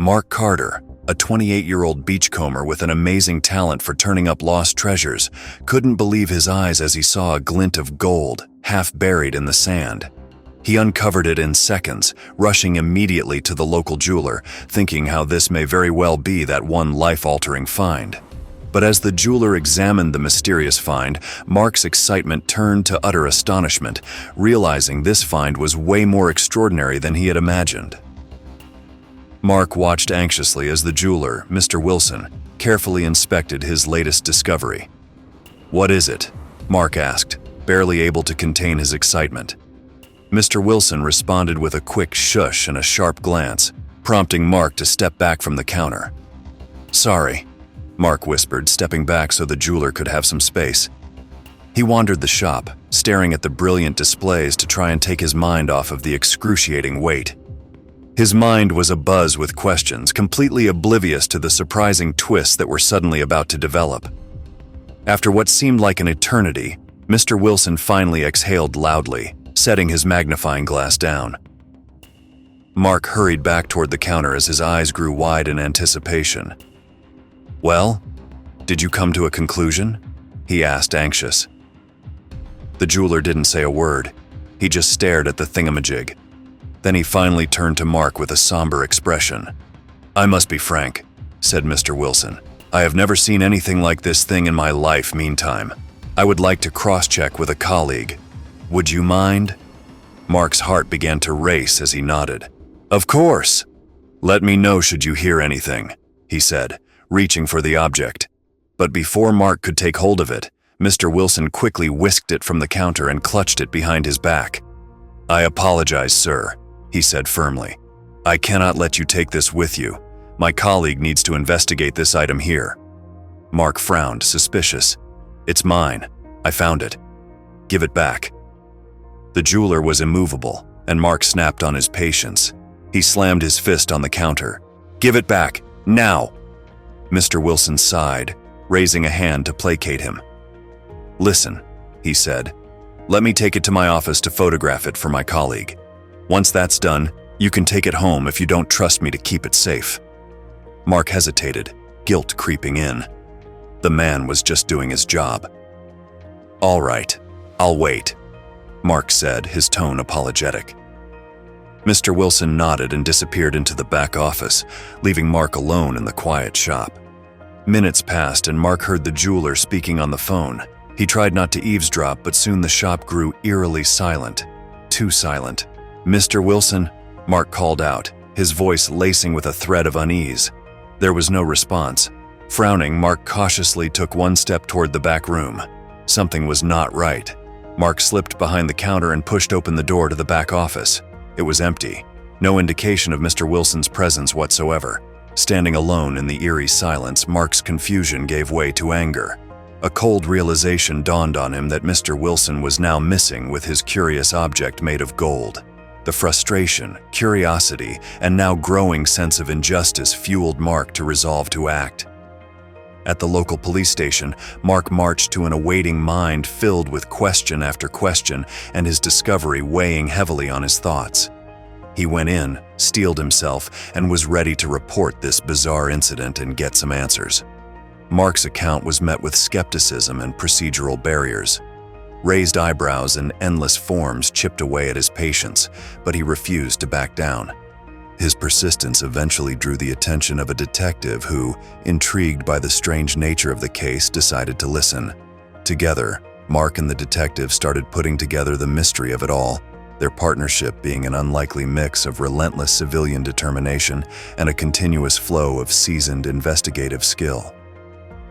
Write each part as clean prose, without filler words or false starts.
Mark Carter, a 28-year-old beachcomber with an amazing talent for turning up lost treasures, couldn't believe his eyes as he saw a glint of gold, half buried in the sand. He uncovered it in seconds, rushing immediately to the local jeweler, thinking how this may very well be that one life-altering find. But as the jeweler examined the mysterious find, Mark's excitement turned to utter astonishment, realizing this find was way more extraordinary than he had imagined. Mark watched anxiously as the jeweler, Mr. Wilson, carefully inspected his latest discovery. "What is it?" Mark asked, barely able to contain his excitement. Mr. Wilson responded with a quick shush and a sharp glance, prompting Mark to step back from the counter. "Sorry," Mark whispered, stepping back so the jeweler could have some space. He wandered the shop, staring at the brilliant displays to try and take his mind off of the excruciating weight. His mind was abuzz with questions, completely oblivious to the surprising twists that were suddenly about to develop. After what seemed like an eternity, Mr. Wilson finally exhaled loudly, setting his magnifying glass down. Mark hurried back toward the counter as his eyes grew wide in anticipation. "Well, did you come to a conclusion?" he asked, anxious. The jeweler didn't say a word. He just stared at the thingamajig. Then he finally turned to Mark with a somber expression. "I must be frank," said Mr. Wilson. "I have never seen anything like this thing in my life meantime. I would like to cross-check with a colleague. Would you mind?" Mark's heart began to race as he nodded. "Of course! Let me know should you hear anything," he said, reaching for the object. But before Mark could take hold of it, Mr. Wilson quickly whisked it from the counter and clutched it behind his back. "I apologize, sir," he said firmly. "I cannot let you take this with you. My colleague needs to investigate this item here." Mark frowned, suspicious. "It's mine. I found it. Give it back." The jeweler was immovable, and Mark snapped on his patience. He slammed his fist on the counter. "Give it back, now!" Mr. Wilson sighed, raising a hand to placate him. "Listen," he said. "Let me take it to my office to photograph it for my colleague. Once that's done, you can take it home if you don't trust me to keep it safe." Mark hesitated, guilt creeping in. The man was just doing his job. "All right, I'll wait," Mark said, his tone apologetic. Mr. Wilson nodded and disappeared into the back office, leaving Mark alone in the quiet shop. Minutes passed and Mark heard the jeweler speaking on the phone. He tried not to eavesdrop, but soon the shop grew eerily silent. Too silent. "Mr. Wilson?" Mark called out, his voice lacing with a thread of unease. There was no response. Frowning, Mark cautiously took one step toward the back room. Something was not right. Mark slipped behind the counter and pushed open the door to the back office. It was empty. No indication of Mr. Wilson's presence whatsoever. Standing alone in the eerie silence, Mark's confusion gave way to anger. A cold realization dawned on him that Mr. Wilson was now missing with his curious object made of gold. The frustration, curiosity, and now growing sense of injustice fueled Mark to resolve to act. At the local police station, Mark marched to an awaiting mind filled with question after question and his discovery weighing heavily on his thoughts. He went in, steeled himself, and was ready to report this bizarre incident and get some answers. Mark's account was met with skepticism and procedural barriers. Raised eyebrows and endless forms chipped away at his patience, but he refused to back down. His persistence eventually drew the attention of a detective who, intrigued by the strange nature of the case, decided to listen. Together, Mark and the detective started putting together the mystery of it all, their partnership being an unlikely mix of relentless civilian determination and a continuous flow of seasoned investigative skill.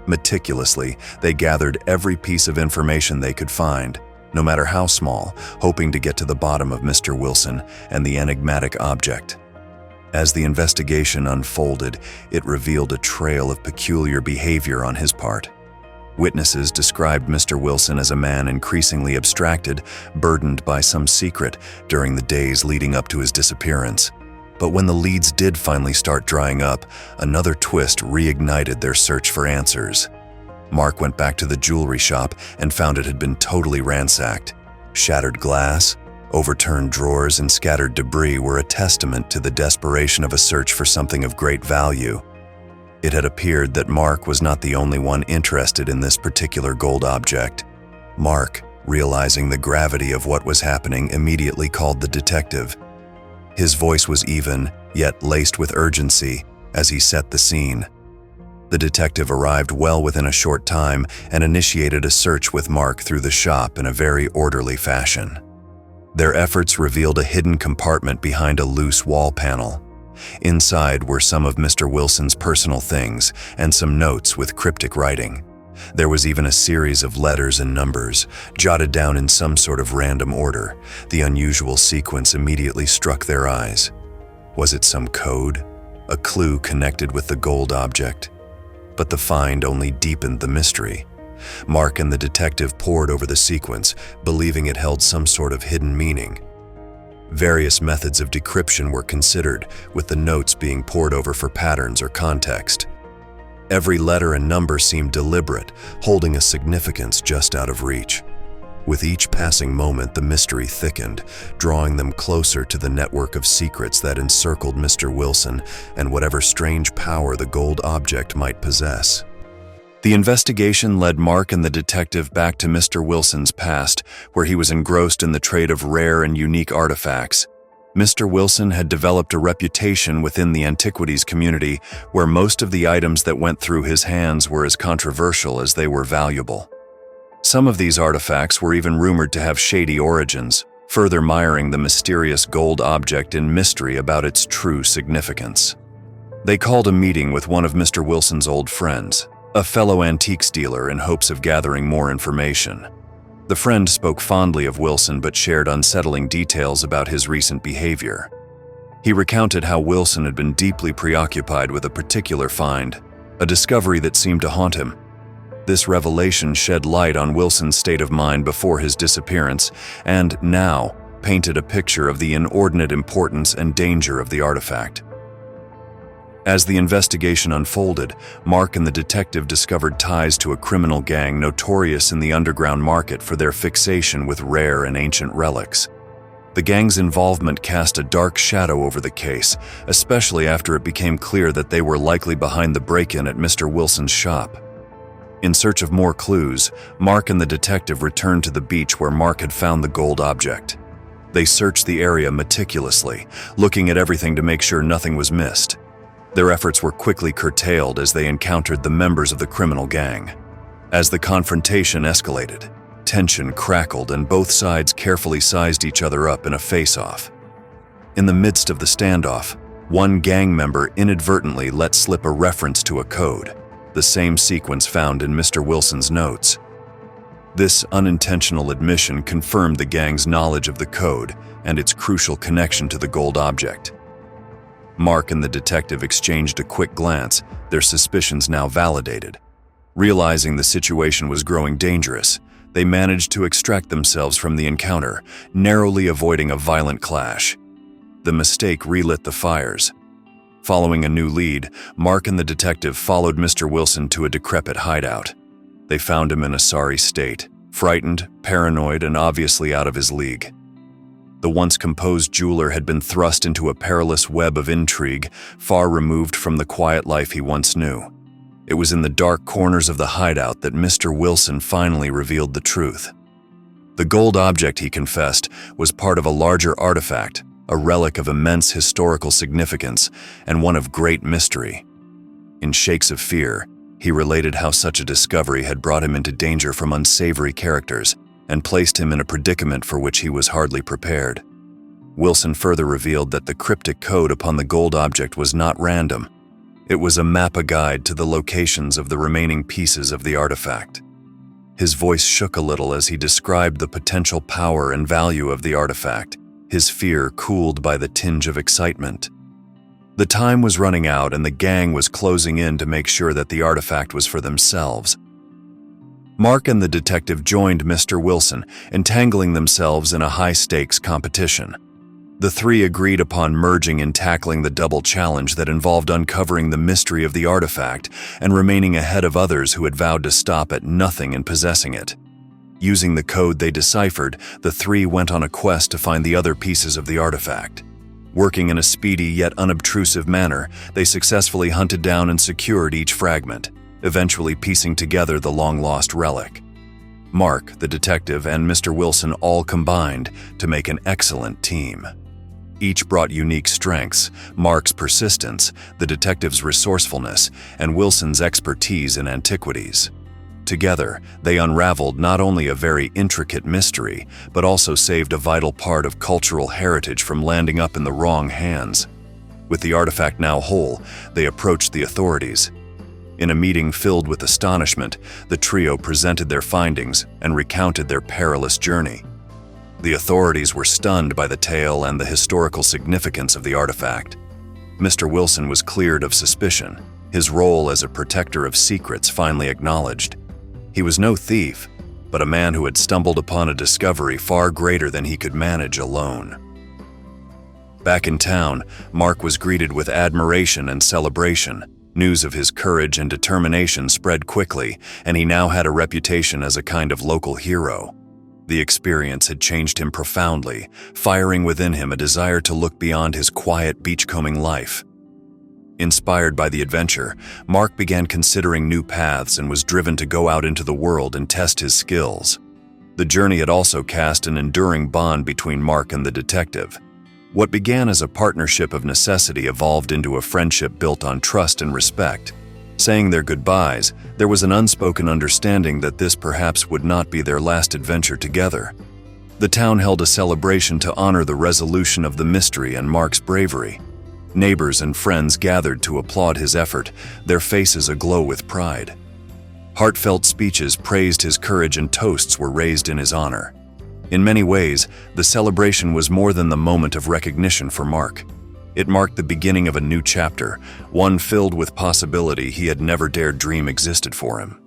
Meticulously, they gathered every piece of information they could find, no matter how small, hoping to get to the bottom of Mr. Wilson and the enigmatic object. As the investigation unfolded, it revealed a trail of peculiar behavior on his part. Witnesses described Mr. Wilson as a man increasingly abstracted, burdened by some secret during the days leading up to his disappearance. But when the leads did finally start drying up, another twist reignited their search for answers. Mark went back to the jewelry shop and found it had been totally ransacked. Shattered glass, Overturned drawers and scattered debris were a testament to the desperation of a search for something of great value. It had appeared that Mark was not the only one interested in this particular gold object. Mark, realizing the gravity of what was happening, immediately called the detective. His voice was even, yet laced with urgency, as he set the scene. The detective arrived well within a short time and initiated a search with Mark through the shop in a very orderly fashion. Their efforts revealed a hidden compartment behind a loose wall panel. Inside were some of Mr. Wilson's personal things and some notes with cryptic writing. There was even a series of letters and numbers, jotted down in some sort of random order. The unusual sequence immediately struck their eyes. Was it some code? A clue connected with the gold object? But the find only deepened the mystery. Mark and the detective pored over the sequence, believing it held some sort of hidden meaning. Various methods of decryption were considered, with the notes being pored over for patterns or context. Every letter and number seemed deliberate, holding a significance just out of reach. With each passing moment, the mystery thickened, drawing them closer to the network of secrets that encircled Mr. Wilson and whatever strange power the gold object might possess. The investigation led Mark and the detective back to Mr. Wilson's past, where he was engrossed in the trade of rare and unique artifacts. Mr. Wilson had developed a reputation within the antiquities community, where most of the items that went through his hands were as controversial as they were valuable. Some of these artifacts were even rumored to have shady origins, further miring the mysterious gold object in mystery about its true significance. They called a meeting with one of Mr. Wilson's old friends, a fellow antiques dealer, in hopes of gathering more information. The friend spoke fondly of Wilson but shared unsettling details about his recent behavior. He recounted how Wilson had been deeply preoccupied with a particular find, a discovery that seemed to haunt him. This revelation shed light on Wilson's state of mind before his disappearance and now painted a picture of the inordinate importance and danger of the artifact. As the investigation unfolded, Mark and the detective discovered ties to a criminal gang notorious in the underground market for their fixation with rare and ancient relics. The gang's involvement cast a dark shadow over the case, especially after it became clear that they were likely behind the break-in at Mr. Wilson's shop. In search of more clues, Mark and the detective returned to the beach where Mark had found the gold object. They searched the area meticulously, looking at everything to make sure nothing was missed. Their efforts were quickly curtailed as they encountered the members of the criminal gang. As the confrontation escalated, tension crackled and both sides carefully sized each other up in a face-off. In the midst of the standoff, one gang member inadvertently let slip a reference to a code, the same sequence found in Mr. Wilson's notes. This unintentional admission confirmed the gang's knowledge of the code and its crucial connection to the gold object. Mark and the detective exchanged a quick glance, their suspicions now validated. Realizing the situation was growing dangerous, they managed to extract themselves from the encounter, narrowly avoiding a violent clash. The mistake relit the fires. Following a new lead, Mark and the detective followed Mr. Wilson to a decrepit hideout. They found him in a sorry state, frightened, paranoid, and obviously out of his league. The once composed jeweler had been thrust into a perilous web of intrigue, far removed from the quiet life he once knew. It was in the dark corners of the hideout that Mr. Wilson finally revealed the truth. The gold object, he confessed, was part of a larger artifact, a relic of immense historical significance and one of great mystery. In shakes of fear, he related how such a discovery had brought him into danger from unsavory characters and placed him in a predicament for which he was hardly prepared. Wilson further revealed that the cryptic code upon the gold object was not random. It was a map-a-guide to the locations of the remaining pieces of the artifact. His voice shook a little as he described the potential power and value of the artifact, his fear cooled by the tinge of excitement. The time was running out and the gang was closing in to make sure that the artifact was for themselves. Mark and the detective joined Mr. Wilson, entangling themselves in a high-stakes competition. The three agreed upon merging in tackling the double challenge that involved uncovering the mystery of the artifact and remaining ahead of others who had vowed to stop at nothing in possessing it. Using the code they deciphered, the three went on a quest to find the other pieces of the artifact. Working in a speedy yet unobtrusive manner, they successfully hunted down and secured each fragment, eventually piecing together the long-lost relic. Mark, the detective, and Mr. Wilson all combined to make an excellent team. Each brought unique strengths: Mark's persistence, the detective's resourcefulness, and Wilson's expertise in antiquities. Together, they unraveled not only a very intricate mystery, but also saved a vital part of cultural heritage from landing up in the wrong hands. With the artifact now whole, they approached the authorities. In a meeting filled with astonishment, the trio presented their findings and recounted their perilous journey. The authorities were stunned by the tale and the historical significance of the artifact. Mr. Wilson was cleared of suspicion, his role as a protector of secrets finally acknowledged. He was no thief, but a man who had stumbled upon a discovery far greater than he could manage alone. Back in town, Mark was greeted with admiration and celebration. News of his courage and determination spread quickly, and he now had a reputation as a kind of local hero. The experience had changed him profoundly, firing within him a desire to look beyond his quiet beachcombing life. Inspired by the adventure, Mark began considering new paths and was driven to go out into the world and test his skills. The journey had also cast an enduring bond between Mark and the detective. What began as a partnership of necessity evolved into a friendship built on trust and respect. Saying their goodbyes, there was an unspoken understanding that this perhaps would not be their last adventure together. The town held a celebration to honor the resolution of the mystery and Mark's bravery. Neighbors and friends gathered to applaud his effort, their faces aglow with pride. Heartfelt speeches praised his courage and toasts were raised in his honor. In many ways, the celebration was more than the moment of recognition for Mark. It marked the beginning of a new chapter, one filled with possibility he had never dared dream existed for him.